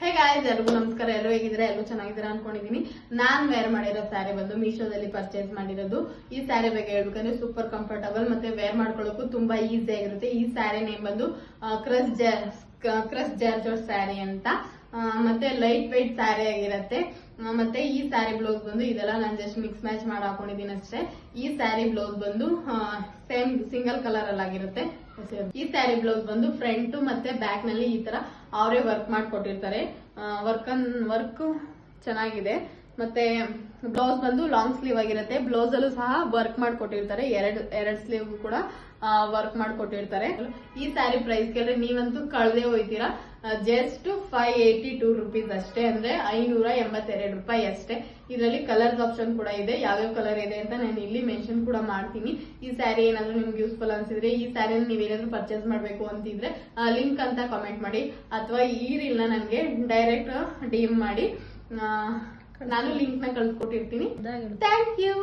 Hey guys, ಎಲ್ಲರಿಗೂ ನಮಸ್ಕಾರ. ಎಲ್ಲರೂ ಹೇಗಿದ್ರೆ ಎಲ್ಲರೂ ಚೆನ್ನಾಗಿದ್ದೀರಾ ಅನ್ಕೊಂಡಿದೀನಿ. ನಾನ್ ವೇರ್ ಮಾಡಿರೋ ಸ್ಯಾರಿ ಬಂದು ಮೀಶೋದಲ್ಲಿ ಪರ್ಚೇಸ್ ಮಾಡಿರೋದು. ಈ ಸ್ಯಾರಿ ಬಗ್ಗೆ ಹೇಳ್ಬೇಕಂದ್ರೆ ಸೂಪರ್ ಕಂಫರ್ಟಬಲ್ ಮತ್ತೆ ವೇರ್ ಮಾಡ್ಕೊಳ್ಳೋಕು ತುಂಬಾ ಈಸಿ ಆಗಿರುತ್ತೆ. ಈ ಸ್ಯಾರಿ ನೇಮ್ ಬಂದು ಕ್ರಶ್ ಜಾರ್ಜೆಟ್ ಸ್ಯಾರಿ ಅಂತ. ಮತ್ತೆ ಲೈಟ್ ವೈಟ್ ಸ್ಯಾರಿ ಆಗಿರತ್ತೆ. ಮತ್ತೆ ಈ ಸ್ಯಾರಿ ಬ್ಲೌಸ್ ಬಂದು ಇದೆಲ್ಲ ನಾನು ಜಸ್ಟ್ ಮಿಕ್ಸ್ ಮ್ಯಾಚ್ ಮಾಡಿ ಹಾಕೊಂಡಿದ್ದೀನಿ ಅಷ್ಟೇ. ಈ ಸ್ಯಾರಿ ಬ್ಲೌಸ್ ಬಂದು ಸೇಮ್ ಸಿಂಗಲ್ ಕಲರ್ ಅಲ್ಲಿ ಆಗಿರುತ್ತೆ. ಈ ಸ್ಯಾರಿ ಬ್ಲೌಸ್ ಬಂದು ಫ್ರಂಟ್ ಮತ್ತೆ ಬ್ಯಾಕ್ ನಲ್ಲಿ ಈ ತರ ಅವರೇ ವರ್ಕ್ ಮಾಡಿಕೊಟ್ಟಿರ್ತಾರೆ. ವರ್ಕ್ ಚೆನ್ನಾಗಿದೆ. ಮತ್ತೆ ಬ್ಲೌಸ್ ಬಂದು ಲಾಂಗ್ ಸ್ಲೀವ್ ಆಗಿರುತ್ತೆ. ಬ್ಲೌಸ್ ಅಲ್ಲೂ ಸಹ ವರ್ಕ್ ಮಾಡಿಕೊಟ್ಟಿರ್ತಾರೆ. ಎರಡ್ ಸ್ಲೀವ್ ಕೂಡ ವರ್ಕ್ ಮಾಡಿಕೊಟ್ಟಿರ್ತಾರೆ. ಈ ಸ್ಯಾರಿ ಪ್ರೈಸ್ ಕೇಳಿದ್ರೆ ನೀವಂತೂ ಕಳೆದೇ ಹೋಯ್ತೀರಾ. ಜಸ್ಟ್ 582 ರುಪೀಸ್ ಅಷ್ಟೇ, ಅಂದ್ರೆ 582 ರೂಪಾಯಿ ಅಷ್ಟೇ. ಇದರಲ್ಲಿ ಕಲರ್ಸ್ ಆಪ್ಷನ್ ಕೂಡ ಇದೆ. ಯಾವ್ಯಾವ ಕಲರ್ ಇದೆ ಅಂತ ನಾನು ಇಲ್ಲಿ ಮೆನ್ಷನ್ ಕೂಡ ಮಾಡ್ತೀನಿ. ಈ ಸ್ಯಾರಿ ಏನಾದ್ರು ನಿಮ್ಗೆ ಯೂಸ್ಫುಲ್ ಅನ್ಸಿದ್ರೆ, ಈ ಸ್ಯಾರಿನ ನೀವೇನಾದ್ರೂ ಪರ್ಚೇಸ್ ಮಾಡ್ಬೇಕು ಅಂತಿದ್ರೆ ಲಿಂಕ್ ಅಂತ ಕಾಮೆಂಟ್ ಮಾಡಿ, ಅಥವಾ ಈ ರೀಲ್ ನ ನನಗೆ ಡೈರೆಕ್ಟ್ ಡಿಎಂ ಮಾಡಿ. ನಾನು ಲಿಂಕ್ ನ ಕಳ್ಸಿಕೊಟ್ಟಿರ್ತೀನಿ. Thank you.